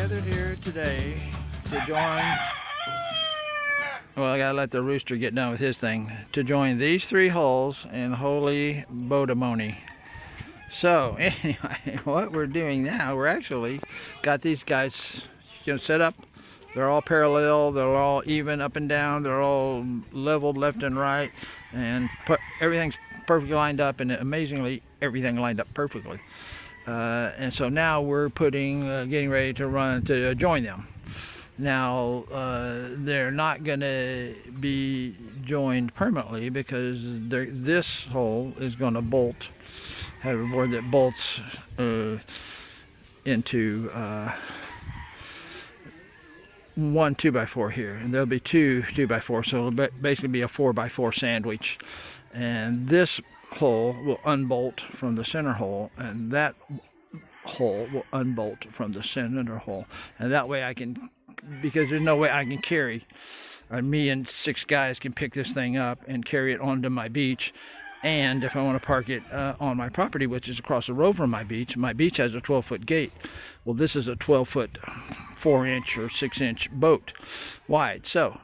gathered here today to join, well, I gotta let the rooster get done with his thing, to join these three holes in holy bodimony. So anyway, what we're doing now, we're actually got these guys set up. They're all parallel, they're all even up and down, they're all leveled left and right, and everything's perfectly lined up, and amazingly everything lined up perfectly. And so now we're getting ready to join them. Now they're not going to be joined permanently because this hole is going to have a board that bolts into one 2x4 here, and there'll be two 2x4, so it'll basically be a 4x4 sandwich. And this hole will unbolt from the center hole, and that hole will unbolt from the center hole, and that way I can, because there's no way I can carry, me and 6 guys can pick this thing up and carry it onto my beach. And if I want to park it on my property, which is across the road from my beach has a 12-foot gate. Well, this is a 12-foot 4-inch or 6-inch boat wide, so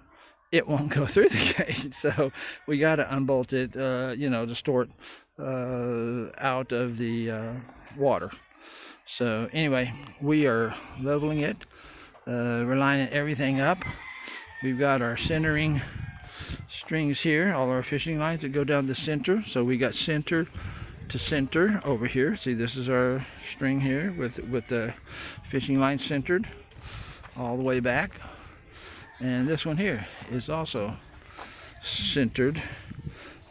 it won't go through the gate. So we got to unbolt it, to store it out of the water. So anyway, we are leveling it. We're lining everything up. We've got our centering strings here, all our fishing lines that go down the center. So we got center to center over here. See, this is our string here with the fishing line centered all the way back, and this one here is also centered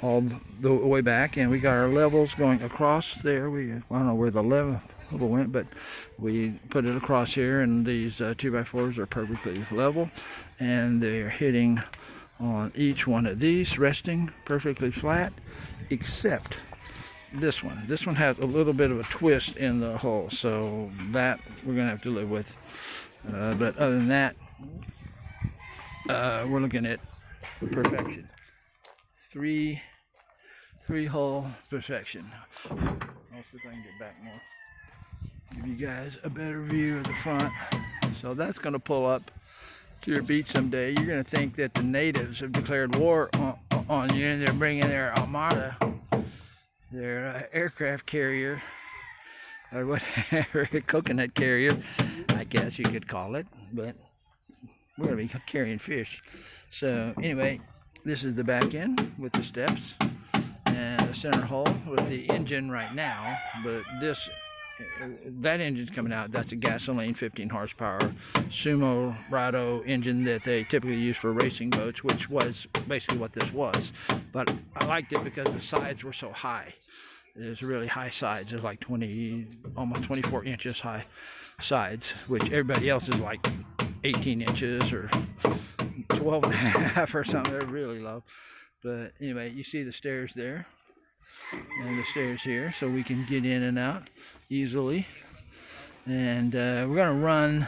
all the way back. And we got our levels going across there. I don't know where the level went, but we put it across here, and these 2x4s are perfectly level, and they're hitting on each one of these, resting perfectly flat, except this one. This one has a little bit of a twist in the hole, so that we're gonna have to live with. But other than that, we're looking at perfection. Three hole perfection. I'll see if I can get back more, give you guys a better view of the front. So that's going to pull up to your beach someday. You're going to think that the natives have declared war on you, and they're bringing their armada, their aircraft carrier, or whatever, coconut carrier, I guess you could call it, but we're going to be carrying fish. So anyway, this is the back end with the steps and the center hole with the engine right now, but that engine's coming out. That's a gasoline 15 horsepower Sumo Rado engine that they typically use for racing boats, which was basically what this was. But I liked it because the sides were so high. There's really high sides. There's like almost 24 inches high sides, which everybody else is like 18 inches or 12 and a half or something. They're really low. But anyway, you see the stairs there and the stairs here, so we can get in and out easily. And we're going to run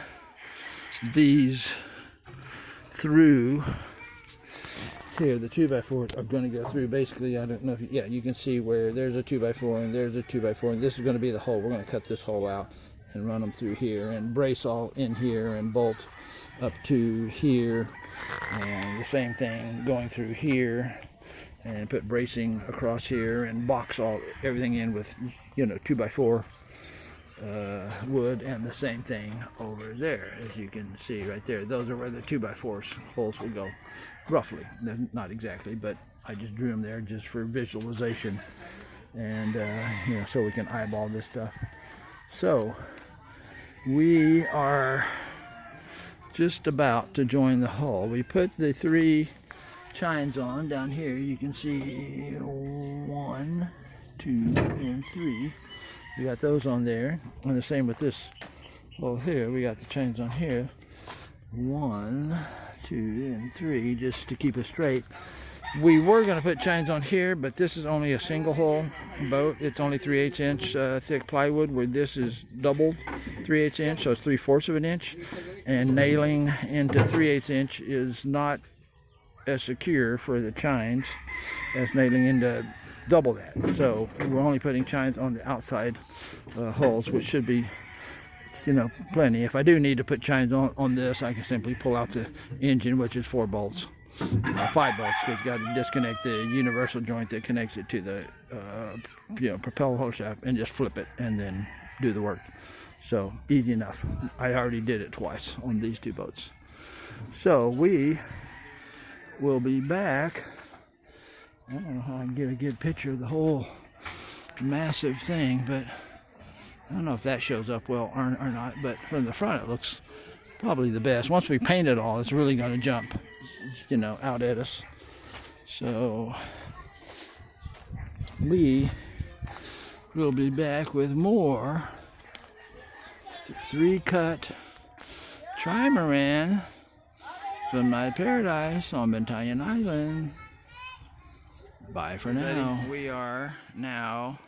these through here. The 2x4s are going to go through, basically. I don't know if you can see where there's a 2x4 and there's a 2x4, and this is going to be the hole. We're going to cut this hole out and run them through here and brace all in here and bolt up to here, and the same thing going through here, and put bracing across here and box everything in with 2x4 wood, and the same thing over there, as you can see right there. Those are where the 2x4 holes will go, roughly. Not exactly, but I just drew them there just for visualization, and so we can eyeball this stuff. So we are just about to join the hull. We put the 3 chines on down here. You can see 1, 2, and 3. We got those on there, and the same with this hole here. We got the chines on here, 1, 2, and 3, just to keep it straight. We were going to put chines on here, but this is only a single hole boat. It's only 3/8 inch thick plywood, where this is doubled 3/8 inch, so it's 3/4 of an inch. And nailing into 3/8 inch is not as secure for the chines as nailing into double that. So we're only putting chines on the outside holes, which should be you know, plenty. If I do need to put chains on this, I can simply pull out the engine, which is 4 bolts, 5 bolts, because you got to disconnect the universal joint that connects it to the you know, propeller hose shaft, and just flip it and then do the work. So easy enough. I already did it twice on these 2 boats. So we will be back. I don't know how I can get a good picture of the whole massive thing, but I don't know if that shows up well or not, but from the front it looks probably the best. Once we paint it all, it's really going to jump, you know, out at us. So we will be back with more 3-cut trimaran from my Paradise on Bentayan Island. Bye for now. We are now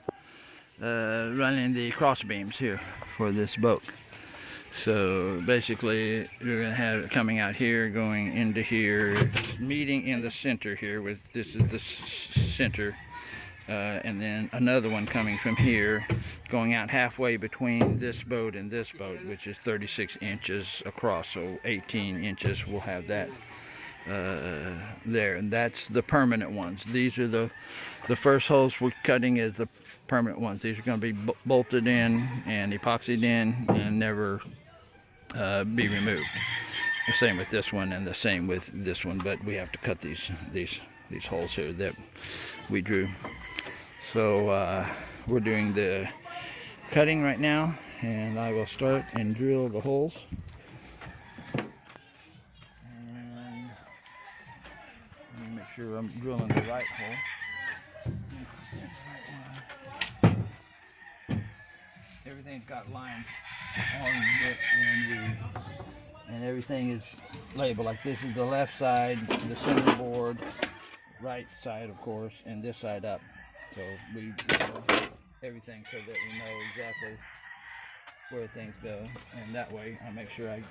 running the cross beams here for this boat. So basically you're going to have it coming out here, going into here, meeting in the center here with this is the center, and then another one coming from here, going out halfway between this boat and this boat, which is 36 inches across, so 18 inches. We'll have that there, and that's the permanent ones. These are the first holes we're cutting is the permanent ones. These are going to be bolted in and epoxied in and never be removed. The same with this one and the same with this one, but we have to cut these holes here that we drew. So we're doing the cutting right now, and I will start and drill the holes. Make sure I'm drilling the right hole. Everything's got lines on it, and everything is labeled. Like this is the left side, the center board, right side of course, and this side up. So we everything so that we know exactly where things go, and that way I make sure I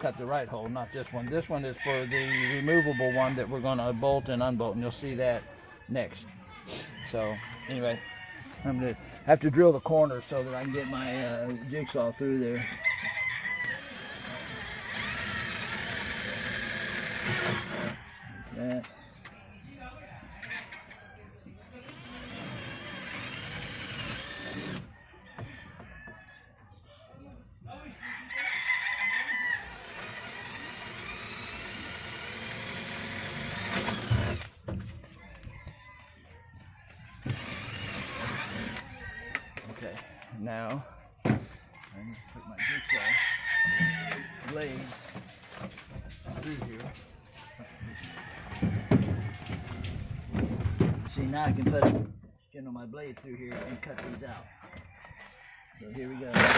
cut the right hole, not this one. This one is for the removable one that we're going to bolt and unbolt, and you'll see that next. So anyway, I'm going to have to drill the corner so that I can get my jigsaw through there. Like that. Okay, now I need to put my jigsaw blade through here. See, now I can put my blade through here and cut these out. So here we go. Got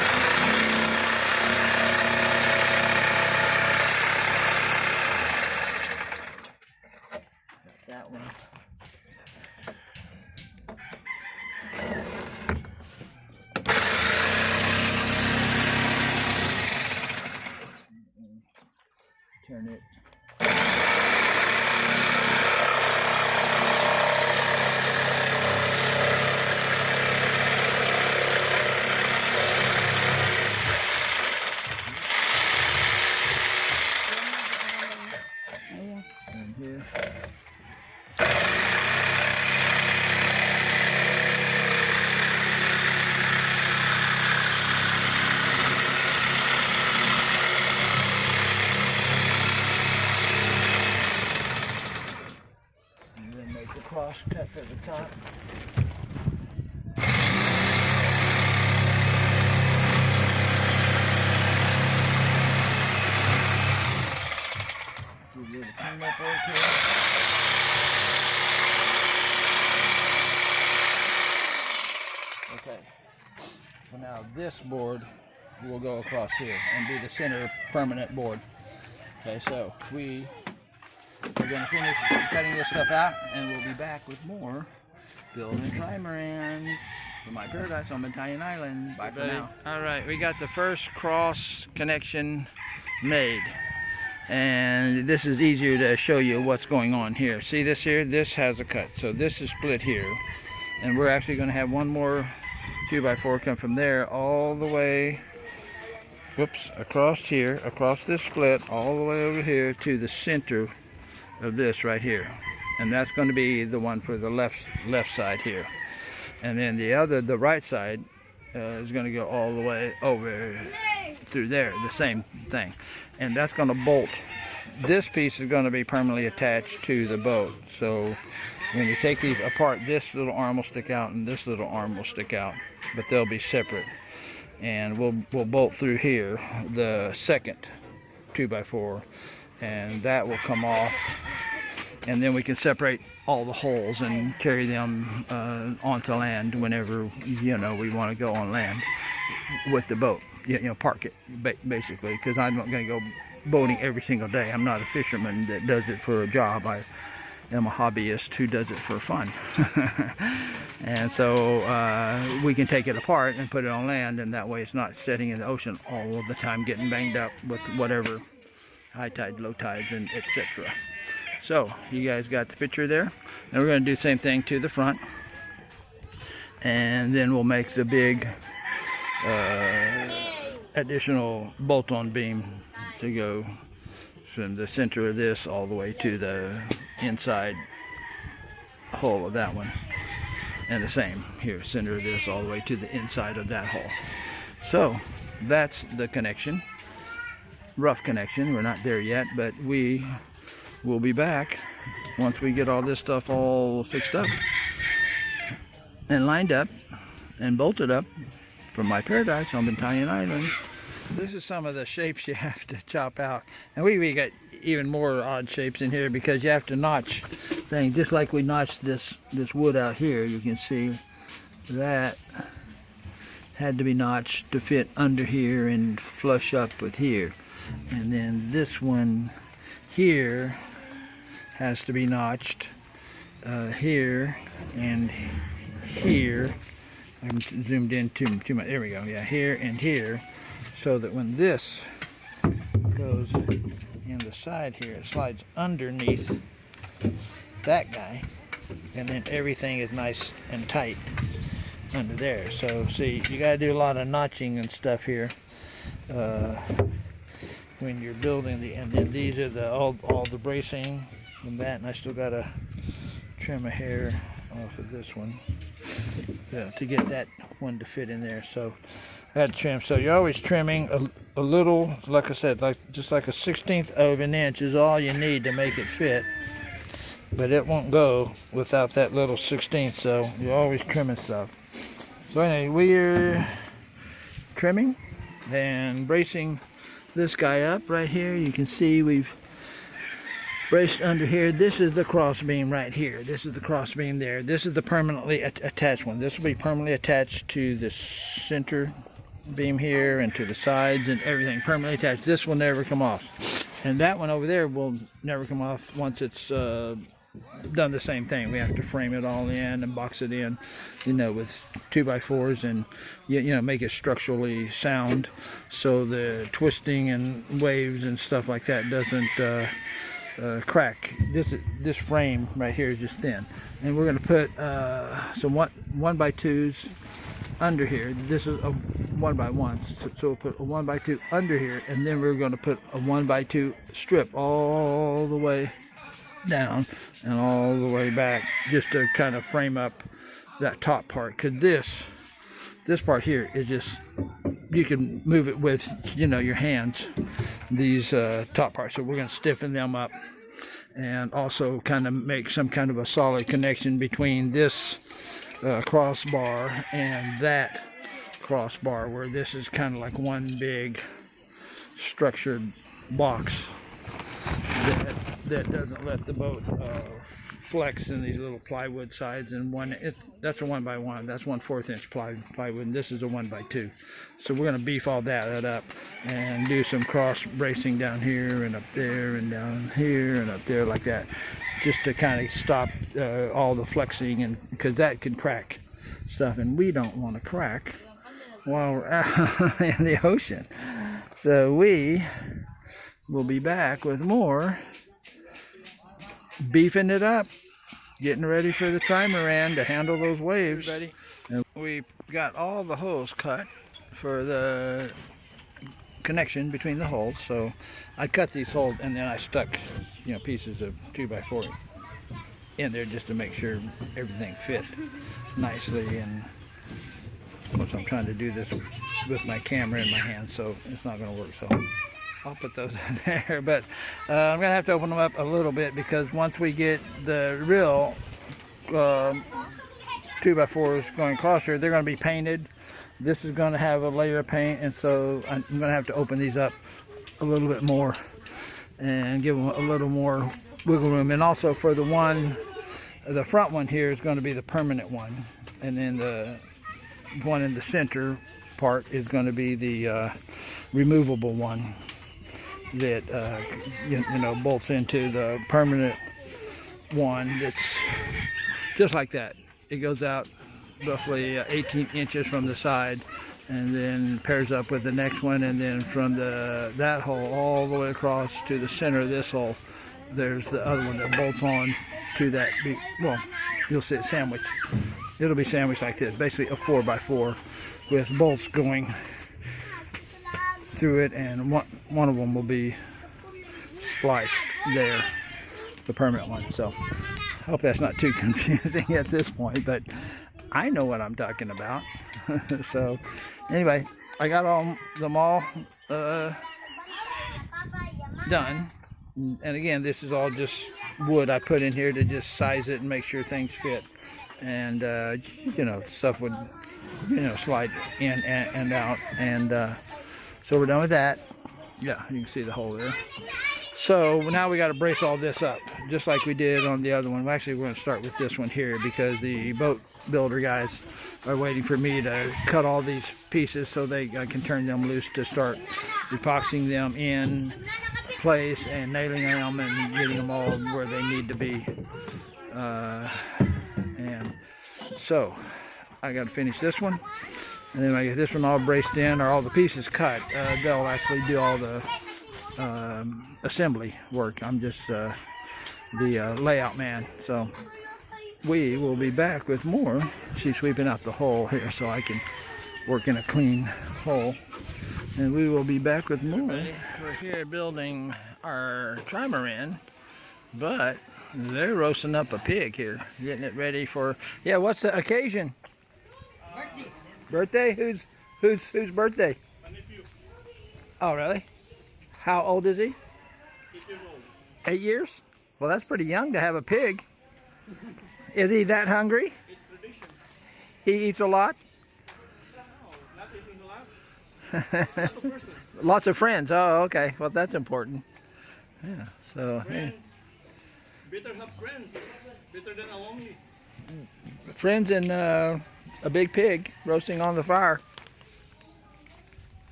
that one. Turn it. And here. Cross cut at the top. Do a little cleanup work here. Okay. So now this board will go across here and be the center permanent board. Okay, so we're going to finish cutting this stuff out, and we'll be back with more building trimarans for my Paradise on Bentayan Island. Bye for now. Alright, we got the first cross connection made, and this is easier to show you what's going on here. See this here? This has a cut, so this is split here, and we're actually going to have one more 2x4 come from there all the way whoops, across here, across this split, all the way over here to the center of this right here. And that's going to be the one for the left side here. And then the right side is going to go all the way over through there, the same thing. And that's going to bolt. This piece is going to be permanently attached to the boat. So when you take these apart, this little arm will stick out and this little arm will stick out, but they'll be separate. And we'll bolt through here the second 2x4, and that will come off, and then we can separate all the holes and carry them onto land whenever we want to go on land with the boat. Park it basically, because I'm not going to go boating every single day. I'm not a fisherman that does it for a job. I am a hobbyist who does it for fun. And so we can take it apart and put it on land, and that way it's not sitting in the ocean all of the time getting banged up with whatever high tide, low tides, and etc. So you guys got the picture there. And we're going to do the same thing to the front, and then we'll make the big additional bolt-on beam to go from the center of this all the way to the inside hole of that one, and the same here, center of this all the way to the inside of that hole. So that's the connection, rough connection. We're not there yet, but we will be back once we get all this stuff all fixed up and lined up and bolted up from my paradise on Italian Island. This is some of the shapes you have to chop out, and we got even more odd shapes in here because you have to notch things, just like we notched this wood out here. You can see that had to be notched to fit under here and flush up with here, and then this one here has to be notched here and here. I'm zoomed in too much. There we go. Yeah, here and here, so that when this goes in the side here, it slides underneath that guy, and then everything is nice and tight under there. So see, you gotta do a lot of notching and stuff here when you're building and then these are all the bracing and that, and I still gotta trim a hair off of this one to get that one to fit in there. So I had to trim. So you're always trimming a little, like I said, just like a 1/16 of an inch is all you need to make it fit, but it won't go without that little 1/16. So you're always trimming stuff. So anyway, we're trimming and bracing this guy up right here. You can see we've braced under here. This is the cross beam right here. This is the cross beam there. This is the permanently attached one. This will be permanently attached to the center beam here and to the sides and everything, permanently attached. This will never come off, and that one over there will never come off once it's done the same thing. We have to frame it all in and box it in, with 2x4s, and make it structurally sound so the twisting and waves and stuff like that doesn't crack. This frame right here is just thin, and we're going to put some 1x2s under here. This is a 1x1, so we'll put a 1x2 under here, and then we're going to put a 1x2 strip all the way down and all the way back, just to kind of frame up that top part, because this part here is just, you can move it with your hands, these top parts. So we're going to stiffen them up and also kind of make some kind of a solid connection between this crossbar and that crossbar, where this is kind of like one big structured box that doesn't let the boat flex in these little plywood sides. And that's a 1x1, that's 1/4 inch plywood, and this is a 1x2. So we're going to beef all that up and do some cross bracing down here and up there and down here and up there like that, just to kind of stop all the flexing, and because that can crack stuff, and we don't want to crack while we're out in the ocean. So we will be back with more beefing it up, getting ready for the trimaran to handle those waves. And we got all the holes cut for the connection between the holes. So I cut these holes and then I stuck, you know, pieces of 2x4 in there just to make sure everything fit nicely. And of course I'm trying to do this with my camera in my hand, so it's not going to work. So I'll put those in there, but I'm going to have to open them up a little bit, because once we get the real 2x4s going across here, they're going to be painted. This is going to have a layer of paint, and so I'm going to have to open these up a little bit more and give them a little more wiggle room. And also for the front one here is going to be the permanent one, and then the one in the center part is going to be the removable one that you know, bolts into the permanent one. That's just like that. It goes out roughly 18 inches from the side, and then pairs up with the next one, and then from that hole all the way across to the center of this hole, there's the other one that bolts on to that. Well, you'll see it sandwiched. It'll be sandwiched like this, basically a 4x4 with bolts going through it, and one of them will be spliced there, the permanent one. So I hope that's not too confusing at this point, but I know what I'm talking about. So anyway, I got them all done. And again, this is all just wood I put in here to just size it and make sure things fit. And you know, stuff would, you know, slide in and out. And so we're done with that. Yeah, you can see the hole there. So now we got to brace all this up, just like we did on the other one. Actually, we're going to start with this one here, because the boat builder guys are waiting for me to cut all these pieces so I can turn them loose to start epoxying them in place and nailing them and getting them all where they need to be. And so I got to finish this one, and then when I get this one all braced in, or all the pieces cut, they'll actually do all the assembly work. I'm just the layout man. So we will be back with more. She's sweeping out the hole here so I can work in a clean hole, and we will be back with more. We're here building our trimaran, but they're roasting up a pig here, getting it ready for, yeah, what's the occasion? Birthday? Whose birthday? My nephew. Oh, really? How old is he? 8 years old. 8 years? Well, that's pretty young to have a pig. Is he that hungry? It's tradition. He eats a lot? No, not eating a lot. Lots of persons. Lots of friends. Oh, okay. Well, that's important. Yeah. So. Friends. Better have friends. Better than a lonely. Friends and a big pig roasting on the fire.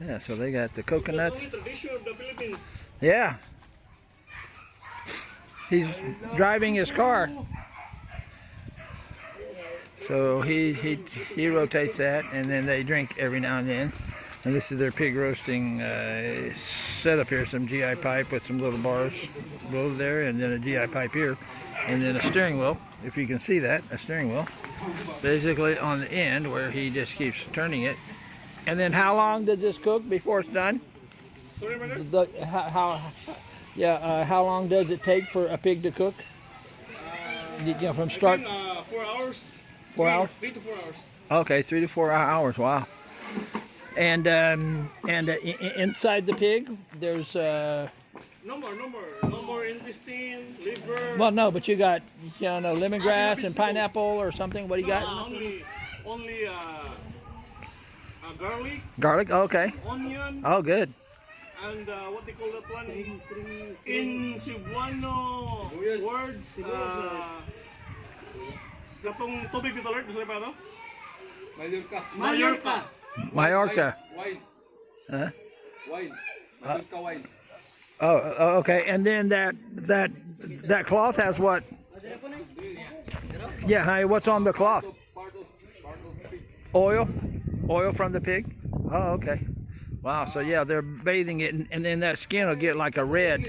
Yeah, so they got the coconuts. That's only tradition of the Philippines. Yeah. He's driving his car. So he rotates that, and then they drink every now and then. And this is their pig roasting setup here. Some GI pipe with some little bars over there, and then a GI pipe here, and then a steering wheel. If you can see that, a steering wheel. Basically on the end where he just keeps turning it. And then how long does this cook before it's done? Sorry, brother? How long does it take for a pig to cook? You know, from start? 4 hours. 4 hours? 3 to 4 hours. Okay, 3 to 4 hours. Wow. And inside the pig, there's No more intestine, liver. well, no, but you got, you know, lemongrass and pineapple or something. What do you got? Only garlic. Garlic. Oh, okay. Onion. Oh, good. And what they call that one in Cebuano words. Katong tubig dito alert, bisa ba to? Mallorca. Mallorca. Wine. Huh? Wine. Mallorca wine. Oh, okay. And then that cloth has what? Yeah, honey, what's on the cloth? Part of pig. Oil from the pig? Oh, okay. Wow, so yeah, they're bathing it, and then that skin will get like a red,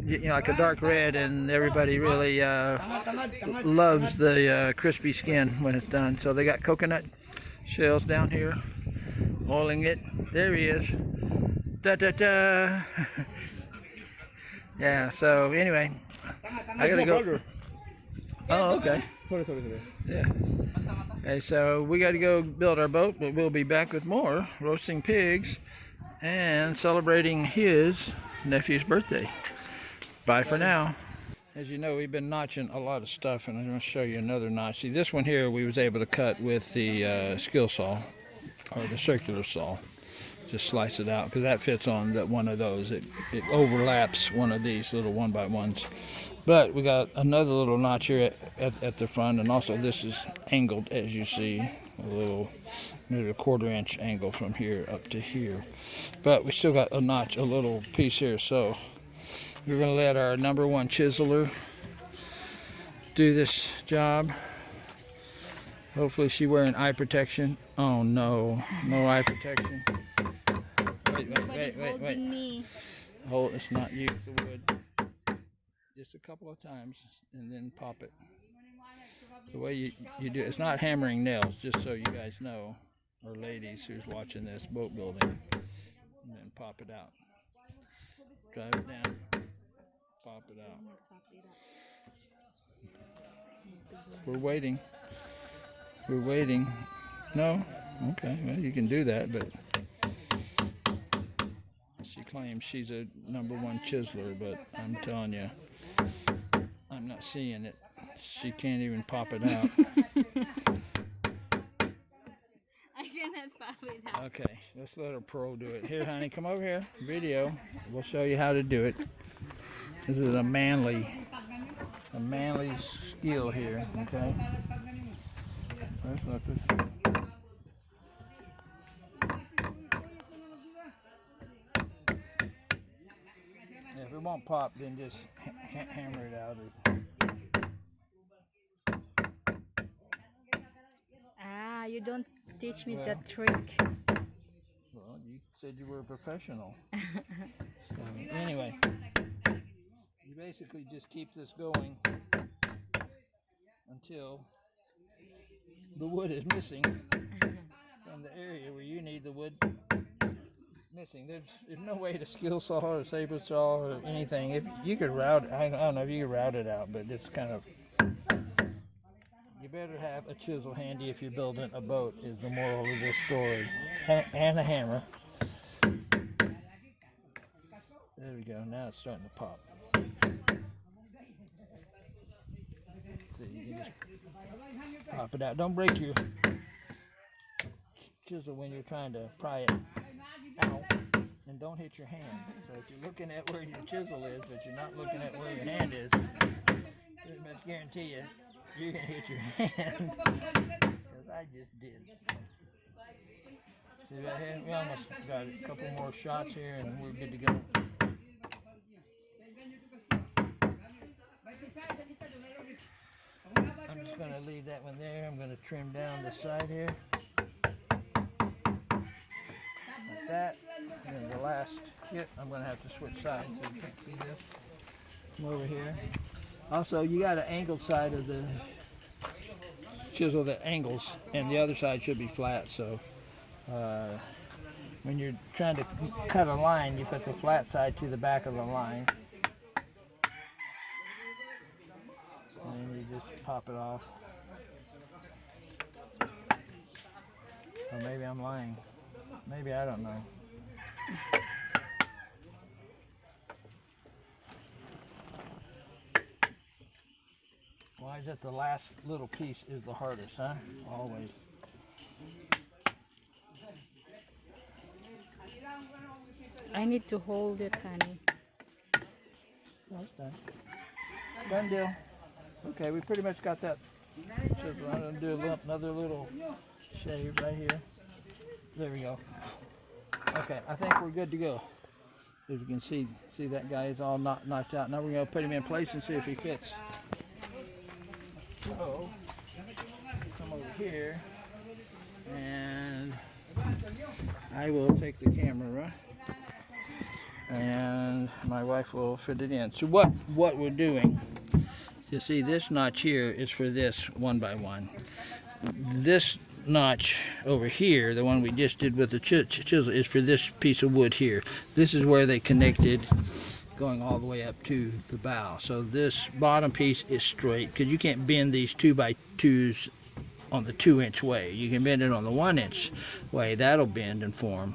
you know, like a dark red, and everybody really loves the crispy skin when it's done. So they got coconut shells down here, oiling it. There he is. Da da da. Yeah, so anyway, I gotta go. Oh, okay. Sorry. Yeah. Okay, so we gotta go build our boat, but we'll be back with more roasting pigs and celebrating his nephew's birthday. Bye for now. As you know, we've been notching a lot of stuff, and I'm going to show you another notch. See, this one here we was able to cut with the skill saw, or the circular saw. Just slice it out, because that fits on one of those. It overlaps one of these little 1x1s. But we got another little notch here at the front, and also this is angled, as you see, a little, maybe a 1/4 inch angle from here up to here. But we still got a notch, a little piece here, so we're going to let our #1 chiseler do this job. Hopefully she's wearing eye protection. Oh no, no eye protection. Wait. Me. Hold, it's not you, it's the wood. Just a couple of times and then pop it. The way you do it, it's not hammering nails, just so you guys know, or ladies who's watching this boat building. And then pop it out. Drive it down. Pop it out. We're waiting. No? Okay, well you can do that, but she claims she's a #1 chiseler, but I'm telling you, I'm not seeing it. She can't even pop it out. I cannot pop it out. Okay, let's let a pro do it. Here, honey, come over here. Video. We'll show you how to do it. This is a manly skill here, okay? Let's look this. Yeah, if it won't pop, then just hammer it out. Ah, you don't teach me that trick. Well, you said you were a professional. So, anyway, you basically just keep this going until the wood is missing from the area where you need the wood missing. There's no way to skill saw or saber saw or anything. If you could route, I don't know if you could route it out, but it's kind of. You better have a chisel handy if you're building a boat. Is the moral of this story, and a hammer. There we go. Now it's starting to pop. See, you just pop it out. Don't break your chisel when you're trying to pry it out, and don't hit your hand. So if you're looking at where your chisel is, but you're not looking at where your hand is, pretty much guarantee you you're gonna hit your hand. Because I just did. See right here? We almost got a couple more shots here, and we're good to go. I'm just going to leave that one there. I'm going to trim down the side here. Like that. And then the last kit, I'm going to have to switch sides so you can't see this. Come over here. Also, you got an angled side of the chisel that angles, and the other side should be flat. So when you're trying to cut a line, you put the flat side to the back of the line. And you just pop it off. Or maybe I'm lying. Maybe, I don't know. Why is it the last little piece is the hardest, huh? Always. I need to hold it, honey. That's done. Done deal. Okay, we pretty much got that. I'm going to do another little shave right here. There we go. Okay, I think we're good to go. As you can see that guy is all notched out. Now we're going to put him in place and see if he fits. So, come over here, and I will take the camera, and my wife will fit it in. So what we're doing, you see this notch here is for this 1x1. This notch over here, the one we just did with the chisel, is for this piece of wood here. This is where they connected, going all the way up to the bow. So this bottom piece is straight, because you can't bend these 2x2s on the 2-inch way. You can bend it on the 1-inch way, that'll bend and form,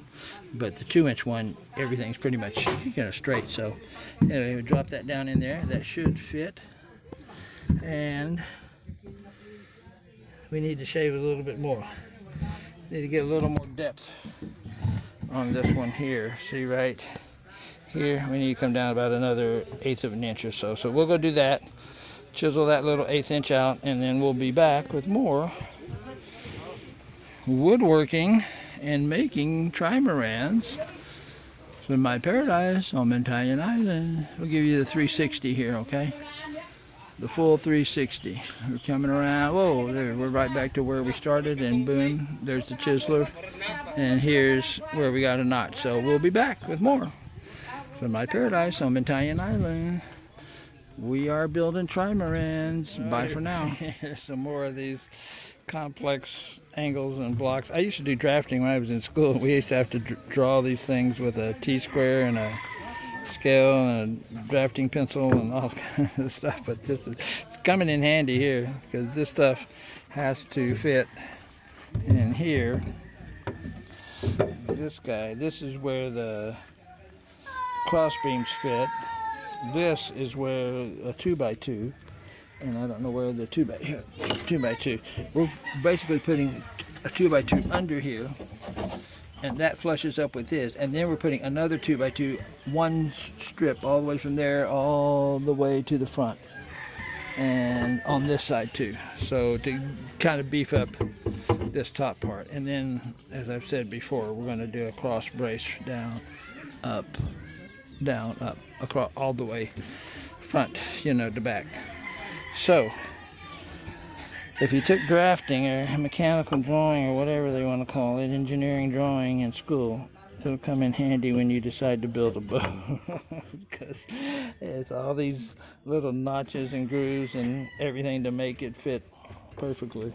but the 2-inch one, everything's pretty much straight. So anyway, we drop that down in there. That should fit, and we need to shave a little bit more. Need to get a little more depth on this one here. See right here, we need to come down about another 1/8 of an inch or so. So we'll go do that, chisel that little 1/8 inch out, and then we'll be back with more woodworking and making trimarans from my paradise on Italian Island. We'll give you the 360 here, okay? The full 360. We're coming around. Whoa, there, we're right back to where we started, and boom, there's the chiseler, and here's where we got a notch. So we'll be back with more from my paradise on Italian Island. We are building trimarans. Bye for now. Here's some more of these complex angles and blocks. I used to do drafting when I was in school. We used to have to draw these things with a T-square and a scale and a drafting pencil and all kinds of stuff, but this is, it's coming in handy here, because this stuff has to fit in here. This guy, this is where the cross beams fit. This is where a 2x2, and I don't know where the 2x2. We're basically putting a 2x2 under here, and that flushes up with this, and then we're putting another 2x2, one strip all the way from there all the way to the front, and on this side too, so to kind of beef up this top part. And then, as I've said before, we're going to do a cross brace down, up, across all the way front, to back. So if you took drafting or mechanical drawing or whatever they want to call it, engineering drawing in school, it'll come in handy when you decide to build a boat, because it's all these little notches and grooves and everything to make it fit perfectly.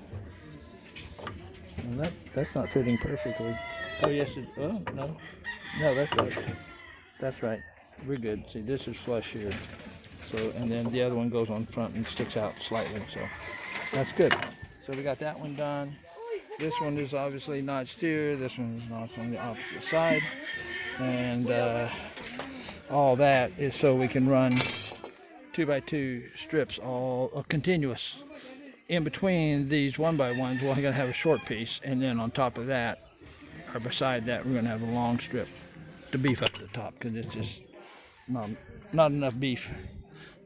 And that's not fitting perfectly. Oh yes, oh no, that's right. That's right. We're good. See, this is flush here. So, and then the other one goes on front and sticks out slightly. So that's good. So we got that one done. This one is obviously notched here. This one is notched on the opposite side. And all that is so we can run 2x2 strips, all continuous. In between these 1x1s, we're going to have a short piece, and then on top of that, or beside that, we're going to have a long strip to beef up the top, because it's just not enough beef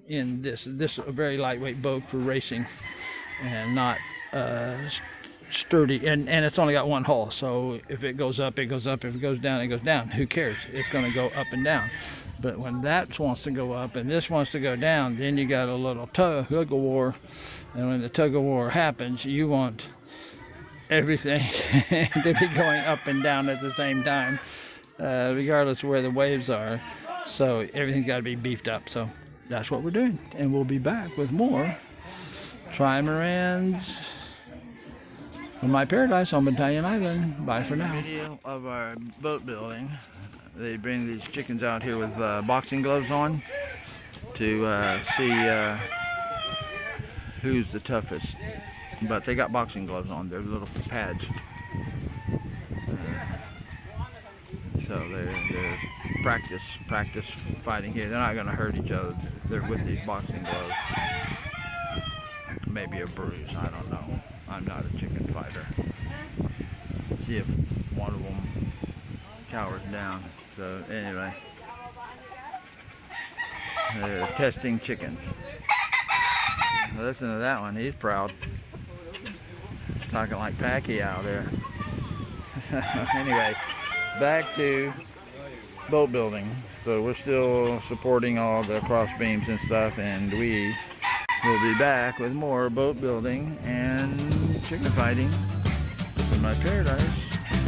in this. This is a very lightweight boat for racing, and not sturdy, and it's only got one hull, so if it goes up, it goes up. If it goes down, it goes down. Who cares? It's going to go up and down. But when that wants to go up and this wants to go down, then you got a little tug of war, and when the tug of war happens, you want everything to be going up and down at the same time, regardless of where the waves are. So everything's got to be beefed up. So that's what we're doing, and we'll be back with more trimarans from my paradise on Italian Island. Bye for now. Video of our boat building. They bring these chickens out here with boxing gloves on to see who's the toughest. But they got boxing gloves on. They're little pads. So they're practice fighting here. They're not going to hurt each other. They're with these boxing gloves. Maybe a bruise. I don't know. I'm not a chicken fighter. See if one of them cowers down. So anyway, they're testing chickens. Listen to that one. He's proud. Talking like Pacquiao there. Anyway, back to boat building. So we're still supporting all the cross beams and stuff, and we will be back with more boat building and chicken fighting in my paradise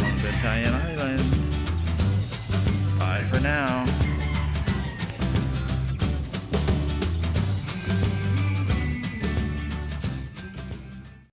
on the Italian Island. Bye for now.